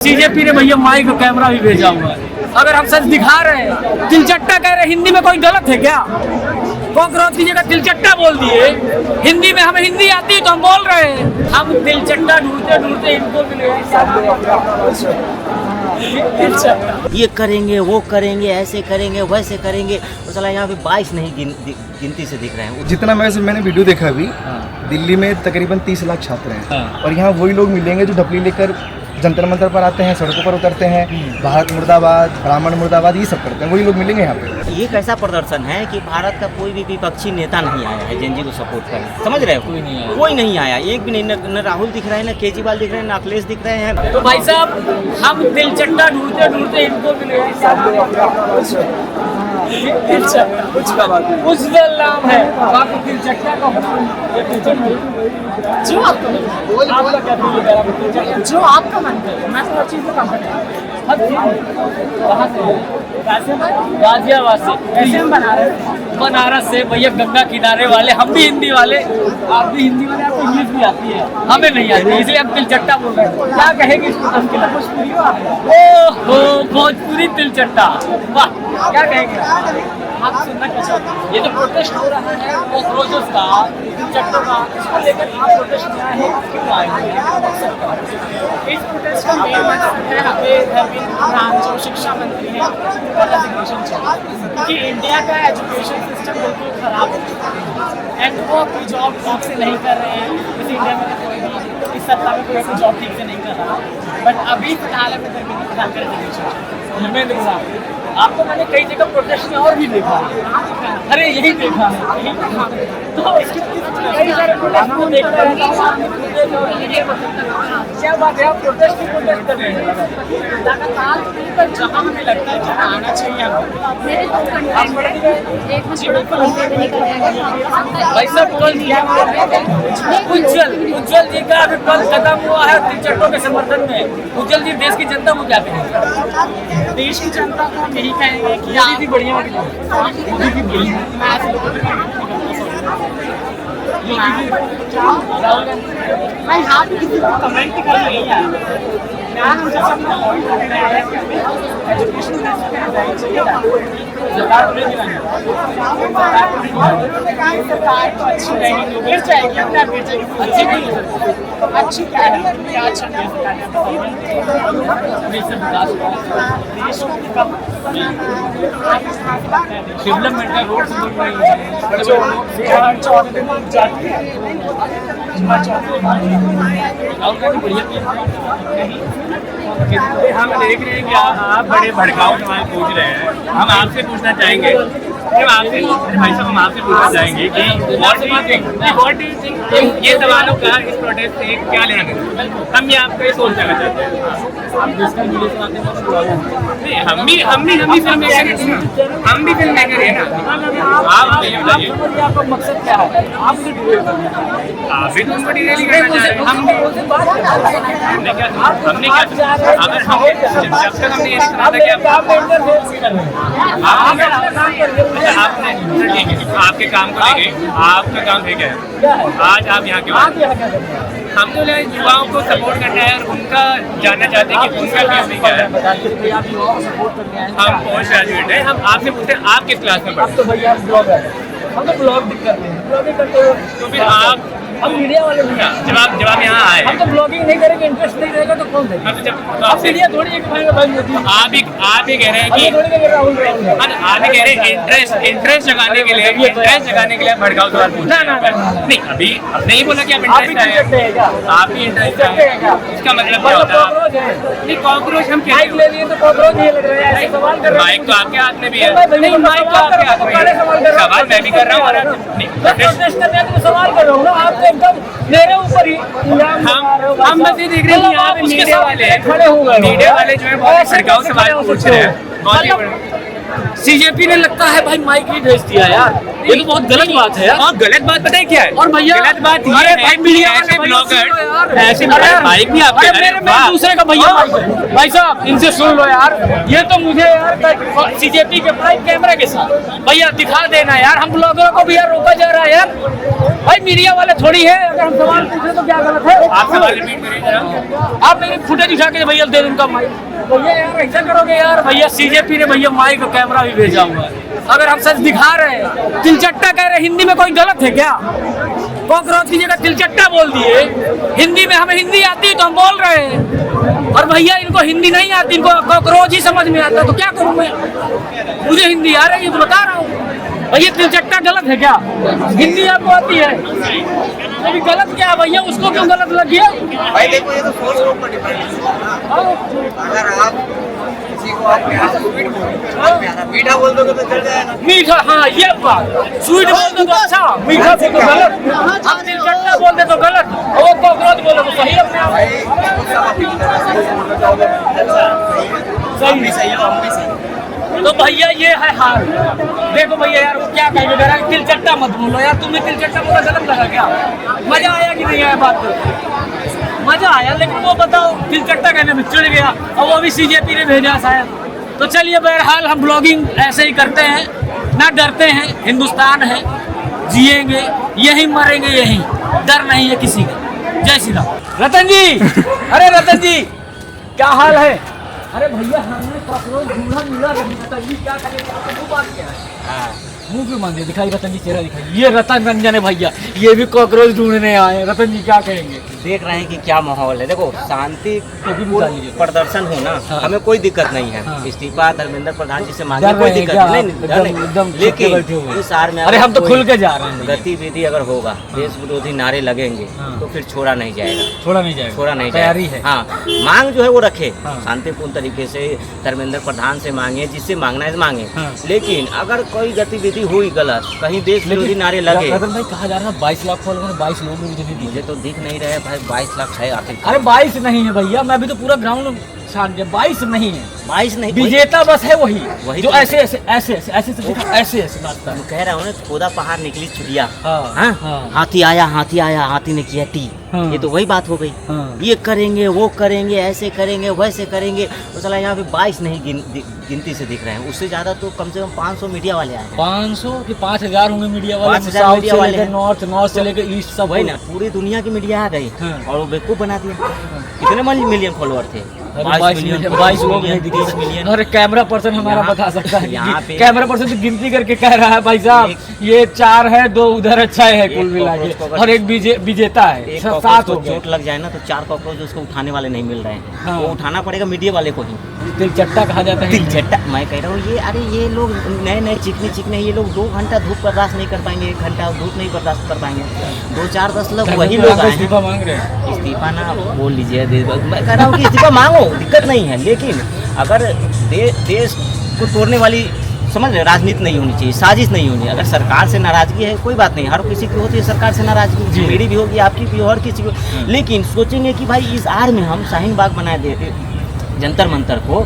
BJP ने भैया mic और कैमरा भी भेजा हुआ है। अगर हम सच दिखा रहे हैं, तिलचट्टा कह रहे हैं, हिंदी में कोई गलत है क्या? कॉकरोच की जगह तिलचट्टा बोल दिए। हिंदी में हमें हिंदी आती है तो हम बोल रहे हैं। हम तिलचट्टा ढूंढते ढूंढते इनको मिल गए। ये करेंगे, वो करेंगे, ऐसे करेंगे, वैसे करेंगे। तो चला यहाँ पे 22 नहीं गिनती से दिख रहे हैं। जितना मैंने वीडियो देखा अभी, दिल्ली में तकरीबन 30 लाख छात्र हैं और यहाँ वही लोग मिलेंगे जो ढपली लेकर जंतर मंतर पर आते हैं, सड़कों पर उतरते हैं, भारत मुर्दाबाद, ब्राह्मण मुर्दाबाद, ये सब करते हैं। वही लोग मिलेंगे यहाँ पे। ये कैसा प्रदर्शन है कि भारत का कोई भी विपक्षी नेता नहीं आया है जेनजी को सपोर्ट करने, समझ रहे हो? कोई नहीं आया, एक भी नहीं। न राहुल दिख रहे हैं, न केजरीवाल दिख रहे हैं, न अखिलेश दिख रहे हैं। तो भाई साहब, हम तिलचट्टा ढूंढते ढूंढते इनको मिल गए। उज्जवल नाम है, बाकी तिलचट्टा का जो आपका जो आपका मन करे। मैं तो हर चीज़ में काम करता हूँ। कहाँ से? गाजियाबाद से। कैसे हम बनारस से भैया, गंगा किनारे वाले। हम भी हिंदी वाले, आप भी हिंदी वाले, आपको इंग्लिश भी आती है, हमें नहीं आती, इसलिए हम तिलचट्टा बोल रहे हैं। क्या कहेंगे इसको? ओहो, भोजपुरी तिलचट्टा, वाह, क्या कहेंगे आप? सुनना क्या चाहते हैं? ये जो प्रोटेस्ट हो रहा है कॉकरोचेस का, तिलचट्टों का, इसको लेकर आप प्रोटेस्ट किया है, क्यों आए हैं? इस प्रोटेस्ट का मेन मकसद है हमें धर्मेंद्र प्रधान जो शिक्षा मंत्री हैं उनका रेजिग्नेशन चाहिए, क्योंकि इंडिया का एजुकेशन सिस्टम बिल्कुल खराब हो चुका है एंड वो अपनी जॉब ठीक से नहीं कर रहे हैं। इस इंडिया में कोई भी इस सत्ता में कोई अपनी जॉब ठीक से नहीं कर रहा, बट अभी फिलहाल हमें धर्मेंद्र प्रधान का रेजिग्नेशन चाहिए। धर्मेंद्र प्रधान, आपको मैंने कई जगह प्रोटेस्ट में और भी देखा है। अरे यही देखा है, तो कई सारे प्रोटेस्ट में देखता रहता हूँ। क्या बात है, आप प्रोटेस्ट की प्रोटेस्ट कर रहे हैं लगातार, पर जहाँ हमें लगता है जहाँ आना चाहिए भाई साहब। कल उज्जवल जी का अभी कल खत्म हुआ है तिलचट्टों के समर्थन में। उज्जवल जी देश की जनता को क्या कहेंगे? देश की जनता को हम यही कहेंगे कि मोदी भी बढ़िया मैं यहाँ पे किसी को कमेंट कर नहीं है। मैं मुझे अपना पॉइंट करना है कि एजुकेशन सरकार तो अच्छी रहेगी, गिर जाएगी, अपना गिर जाएगी, अच्छी नहीं, अच्छी क्या है, क्या अच्छा डेवलपमेंट का रोड हम देख रहे हैं कि आप बड़े भड़काऊ सवाल पूछ रहे हैं। हम आपसे पूछना चाहेंगे, भाई साहब, हम आपसे पूछना चाहेंगे कि व्हाट डू यू थिंक ये सवालों का इस प्रोटेस्ट से क्या लेना देना? हम ये आपको ये सोचना चाहते हैं। हम भी फिल्म मेकर है ना। आपका मकसद क्या है? आप भी तो उनको डिटेल करना चाह रहे हैं। हमने क्या अगर हम जब तक हमने ये नहीं सुना था कि आपने आपके काम को लेके, आपका काम है क्या है? आज आप यहाँ क्यों? हम तो युवाओं को सपोर्ट करना है और उनका जानना चाहते हैं कि उनका क्या है। हम पोस्ट ग्रेजुएट हैं। हम आपसे पूछते हैं आप किस क्लास में पढ़ते हैं? हम तो ब्लॉग भी करते हैं, ब्लॉगिंग करते हो तो फिर आप हम मीडिया वाले नहीं हैं। जब आप यहाँ आए, हम तो ब्लॉगिंग नहीं करेंगे, इंटरेस्ट नहीं रहेगा तो कौन देगा? आप मीडिया थोड़ी एक आप ही कह रहे हैं कि आप ही कह रहे हैं इंटरेस्ट जगाने के लिए भड़काऊ सवाल पूछ रहे हैं। नहीं, अभी नहीं बोला कि आप इंटरेस्ट है, आप ही इंटरेस्ट है। इसका मतलब क्या होता है? नहीं, कॉकरोच हम माइक ले लिए तो कॉकरोच नहीं लग रहा है, सवाल कर रहे हैं। माइक तो आपके हाथ में भी है। नहीं, माइक तो आपके हाथ में है। सवाल मैं भी कर रहा हूँ। सवाल कर रहा हूँ ना, आप एकदम मेरे ऊपर ही हम बस ये देख रहे हैं कि आप मीडिया वाले खड़े हो गए। मीडिया वाले जो है बहुत भड़काऊ सवाल पूछ रहे हैं। सीजेपी ने लगता है भाई माइक ही भेज दिया यार, ये तो बहुत गलत बात है यार। और गलत बात पता है क्या है? और भैया गलत बात ये अरे है भाई कि मीडिया ऐसे वाले ब्लॉगर भैया ऐसे सुन लो यार। माइक भी आपके अरे मेरे दूसरे का भैया भाई साहब इनसे सुन लो यार, ये तो मुझे यार सीजेपी के प्राइम कैमरा के साथ भैया दिखा देना यार, हम ब्लॉगरों को भी यार रोका जा रहा है यार। भाई मीडिया वाले थोड़ी है, अगर हम सवाल पूछे तो क्या गलत है? आप सवाल रिपीट करिए जरा। आप मेरी फुटेज उठा के भैया दे उनका माइक, भैया यार ऐसा करोगे यार? भैया सीजेपी ने भैया माइक और कैमरा भी भेजा हुआ है, अगर हम सच दिखा रहे हैं। तिलचट्टा कह रहे हिंदी में कोई गलत है क्या? कॉकरोच की जगह तिलचट्टा बोल दिए, हिंदी में हमें हिंदी आती है तो हम बोल रहे हैं, और भैया इनको हिंदी नहीं आती, इनको कॉकरोच ही समझ में आता, तो क्या करूं मैं? मुझे हिंदी आ रही है तो बता रहा हूँ। भैया तिलचट्टा गलत है क्या? हिंदी आपको आती है, अभी गलत क्या है भैया? उसको क्यों गलत लग गया? भाई देखो ये तो सोच के ऊपर डिपेंड है। अगर आप किसी को आप प्यार से स्वीट बोलो, मीठा बोल दोगे तो चल जाएगा। मीठा, हाँ ये बात, स्वीट बोल दो तो अच्छा, मीठा बोल तो गलत, आप तिलचट्टा बोल दे तो गलत, और वो कॉकरोच बोलो तो सही अपने आप। सही सही हो, हम भी सही। तो भैया ये है हाल। देखो भैया यार वो क्या कहेंगे जरा, तिलचट्टा मत बोलो यार, तुम्हें तिलचट्टा बोला गलत लगा क्या? मजा आया कि नहीं आया? बात करो, मजा आया, लेकिन वो बताओ तिलचट्टा कहने में चिढ़ गया, और वो भी सीजेपी ने भेजा शायद। तो चलिए बहरहाल हम ब्लॉगिंग ऐसे ही करते हैं, ना डरते हैं, हिंदुस्तान है, जिएंगे यहीं, मरेंगे यहीं, डर नहीं है किसी का। जय श्री राम। रतन जी, अरे रतन जी क्या हाल है? अरे भैया हमने कॉकरोच ढूंढा मिला, रतन जी क्या करेंगे? आपको मुंह बात क्या है? मुंह क्यों मांगे? दिखाई रतन जी, चेहरा दिखाई। ये रतन रंजन है भैया, ये भी कॉकरोच ढूंढने आए। रतन जी क्या कहेंगे? देख रहे हैं कि क्या माहौल है। देखो शांति प्रदर्शन हो ना, हाँ। हमें कोई दिक्कत नहीं है। हाँ। इस्तीफा धर्मेंद्र प्रधान जी से मांगे, डर कोई रहे हैं दिक्कत क्या? नहीं, एकदम- नहीं, एकदम लेकिन बैठे हुए हैं। इस आर में अरे अगर हम तो कोई खुल के जा रहे हैं। गतिविधि अगर होगा, देश विरोधी नारे लगेंगे हाँ। तो फिर छोड़ा नहीं जाएगा, छोड़ा नहीं जाएगा, छोड़ा नहीं तैयारी जाएगा। है। हाँ, मांग जो है वो रखे, हाँ। शांतिपूर्ण तरीके से धर्मेंद्र प्रधान से मांगे, जिससे मांगना है मांगे। हाँ। लेकिन अगर कोई गतिविधि हुई गलत, कहीं देश विरोधी नारे लगे, रतन भाई कहा जा रहा है 22 लाख फॉलोवर, 22 लोग मुझे नहीं मुझे दिए। तो दिख नहीं रहे भाई 22 लाख है आखिर। अरे 22 नहीं है भैया, मैं अभी तो पूरा ग्राउंड छान गया, 22 नहीं है, 22 नहीं, विजेता बस है वही वही जो तो- ऐसे ऐसे ऐसे ऐसे ऐसे से दिखा, ऐसे ऐसे नाचता है। कह रहा हूँ ना, खोदा पहाड़ निकली चुड़िया। हाँ, हाँ? हाँ। हाथी आया, हाथी ने किया टी। हाँ। ये तो वही बात हो गई। हाँ। ये करेंगे, वो करेंगे, ऐसे करेंगे, वैसे करेंगे, तो चला यहाँ पे 22 नहीं गिनती से दिख रहे हैं। उससे ज्यादा तो कम से कम 500 मीडिया वाले आए हैं। 500 कि 5000 होंगे मीडिया वाले, 5000 साउथ मीडिया से वाले लेकर हैं। नॉर्थ से लेकर ईस्ट सब वही ना, पूरी दुनिया की मीडिया आ गई हाँ। और वो बेवकूफ बना दिया। कितने मिलियन फॉलोअर थे? 22 लोग नहीं दिखे। 30 मिलियन। अरे कैमरा पर्सन हमारा यहाँ- बता सकता है यहाँ कि पे- कैमरा पर्सन तो गिनती करके कह रहा है भाई साहब, ये 4 है, 2 उधर अच्छा है एक कुल मिला के, कॉकरोच को अगर- और एक विजेता है, एक 7 कॉकरोच हो को गए। चोट लग जाए ना तो 4 कॉकरोच उसको उठाने वाले नहीं मिल रहे हैं। हाँ। वो उठाना पड़ेगा मीडिया वाले को ही। तिलचट्टा कहा जाता है। तिलचट्टा, मैं कह रहा हूँ ये, अरे ये लोग नए चिकने ये लोग 2 घंटा धूप बर्दाश्त नहीं कर पाएंगे, 1 घंटा धूप नहीं बर्दाश्त कर पाएंगे। 2-4-10 लोग वही लोग आए हैं। इस्तीफा मांग रहे हैं। इस्तीफा ना बोल लीजिए, मैं कह रहा हूँ कि इस्तीफा मांगो, दिक्कत नहीं है, लेकिन अगर देश को तोड़ने वाली, समझ रहे, राजनीति नहीं होनी चाहिए, साजिश नहीं होनी। अगर सरकार से नाराजगी है कोई बात नहीं, हर किसी की होती है सरकार से नाराजगी, मेरी भी होगी, आपकी भी, हर किसी को। लेकिन सोचेंगे कि भाई इस आड़ में हम शाहीन बाग बनाए दे, जंतर मंतर को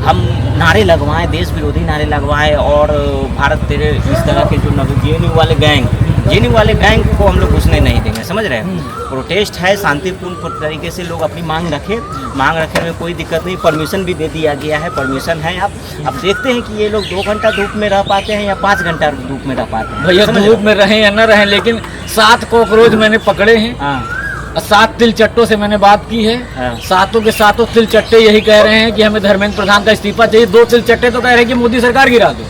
हम नारे लगवाएं, देश विरोधी नारे लगवाएं, और भारत तेरे इस तरह के जो जेएनयू वाले गैंग को हम लोग घुसने नहीं देंगे, समझ रहे हैं। प्रोटेस्ट है, शांतिपूर्ण तरीके से लोग अपनी मांग रखे में कोई दिक्कत नहीं। परमिशन भी दे दिया गया है, परमिशन है। अब देखते हैं कि ये लोग 2 घंटा धूप में रह पाते हैं या 5 घंटा धूप में रह पाते हैं। भैया समझ धूप रहे में रहें या न रहें, लेकिन 7 कॉकरोच मैंने पकड़े हैं, हो? हाँ, और 7 तिलचट्टों से मैंने बात की है। हाँ। 7 के 7 तिलचट्टे यही कह रहे हैं कि हमें धर्मेंद्र प्रधान का इस्तीफा चाहिए। 2 तिलचट्टे तो कह रहे हैं कि मोदी सरकार गिरा दो।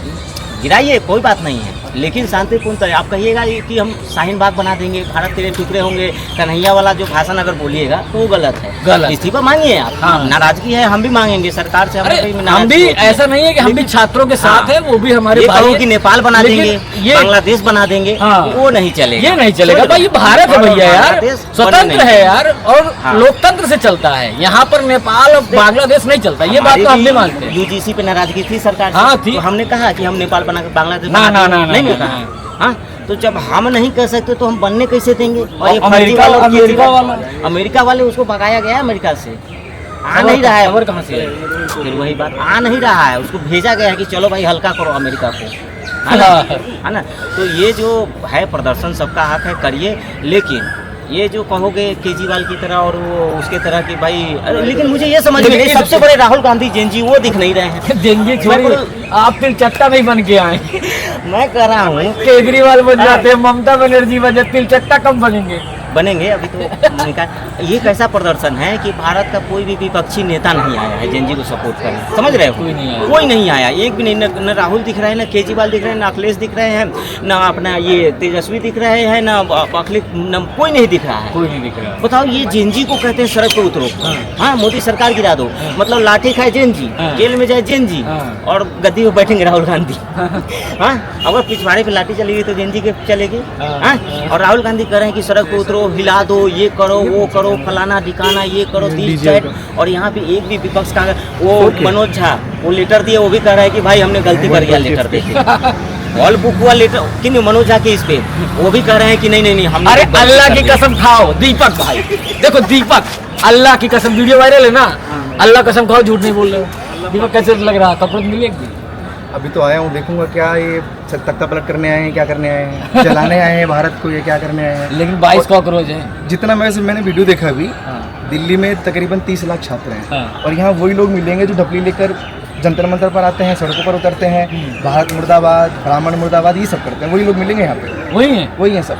गिराइए, कोई बात नहीं है, लेकिन शांतिपूर्ण तरह। आप कहिएगा कि हम शाहीन बाग बना देंगे, भारत तेरे टुकड़े होंगे, कन्हैया वाला जो भाषण अगर बोलिएगा तो वो गलत है। गलत। इस्तीफा मांगिए आप। हाँ। नाराजगी है, हम भी मांगेंगे सरकार से। अरे कोई हम नाराजगी भी, होती है। ऐसा नहीं है कि हम भी छात्रों के साथ हाँ। हैं, वो भी हमारे ये भाई कहो हैं। कि नेपाल बना लेकिन देंगे, ये बांग्लादेश बना देंगे, हाँ। वो नहीं चलेगा। ये नहीं चलेगा भाई, ये भारत है भैया यार, बांग्लादेश स्वतंत्र बने है नहीं। यार, और हाँ। लोकतंत्र से चलता है। यहाँ पर नेपाल और बांग्लादेश नहीं चलता, ये बात तो हम भी मानते हैं। यूजीसी पे नाराजगी थी सरकार से। हाँ, थी। तो हमने कहा कि हम नेपाल बना के बांग्लादेश ना, बना ना, देंगे। ना, ना, नहीं ना, मिलता। ना। हाँ, तो जब हम नहीं कर सकते तो हम बनने कैसे देंगे? और ये अमेरिका फर्जी वाला वाला अमेरिका वाले उसको भगाया गया है अमेरिका से। आ नहीं रहा है। खबर कहाँ से आई? फिर वही बात, आ नहीं रहा है। उसको भेजा गया है कि चलो भाई हल्का करो अमेरिका को, है ना, है ना। तो ये जो है प्रदर्शन सबका हक है, करिए, लेकिन ये जो कहोगे केजरीवाल की तरह और वो उसके तरह की भाई, अरे लेकिन मुझे ये समझ में नहीं, सबसे बड़े राहुल गांधी जेनजी वो दिख नहीं रहे हैं। देंगे छोड़िए, आप फिर चट्टा नहीं बन के आए। मैं कह रहा हूँ केजरीवाल बन जाते हैं, ममता बनर्जी बन जाते, तिल चट्टा कम बनेंगे। बनेंगे अभी तो ये कैसा प्रदर्शन है कि भारत का कोई भी विपक्षी नेता नहीं आया है जेनजी को सपोर्ट करने, समझ रहे हो? कोई नहीं आया। कोई नहीं आया, एक भी नहीं, न राहुल दिख रहे हैं, न केजरीवाल दिख रहे हैं, न अखिलेश दिख रहे हैं, न अपना ये तेजस्वी दिख रहे हैं, न अखिलेश, न कोई नहीं दिख रहा है। कोई नहीं दिख रहा। बताओ, ये जेनजी को कहते हैं सड़क पे उतरो, हाँ मोदी सरकार गिरा दो, मतलब लाठी खाए जेनजी, हाँ। जेल में जाए जेनजी, हाँ। और गद्दी पे बैठेंगे राहुल गांधी। हाँ, अगर पिछवाड़े पे लाठी चलेगी तो जेनजी के चलेगी। हाँ, और राहुल गांधी कह रहे हैं कि सड़क पे उतरो, हिला दो, ये करो, वो करो, फलाना ठिकाना, ये करो, दिस दैट। और यहाँ पे एक भी विपक्ष का, वो मनोज झा वो लेटर दिए, वो भी कह रहा है कि भाई हमने गलती कर दिया लेटर देके। ऑल बुक हुआ लेटर कि मनोज झा के इस पे, वो भी कह रहे हैं कि नहीं नहीं नहीं हम। अरे अल्लाह की कसम खाओ दीपक भाई, देखो दीपक, अल्लाह की कसम, वीडियो वायरल है ना, अल्लाह कसम खाओ झूठ नहीं बोल रहे हो। दीपक कैसे लग रहा है, कपड़े मिलेगी? अभी तो आया हूँ, देखूंगा क्या ये तख्ता पलट करने आए हैं, क्या करने आए हैं, जलाने आए हैं भारत को, ये क्या करने आए हैं। लेकिन 22 कॉकरोच हैं। जितना मैंने वीडियो देखा अभी, दिल्ली में तकरीबन 30 लाख छात्र हैं, और यहाँ वही लोग मिलेंगे जो ढपली लेकर जंतर मंतर पर आते हैं, सड़कों पर उतरते हैं, भारत मुर्दाबाद, ब्राह्मण मुर्दाबाद, ये सब करते हैं, वही लोग मिलेंगे यहाँ पे, वही है। वही है सब।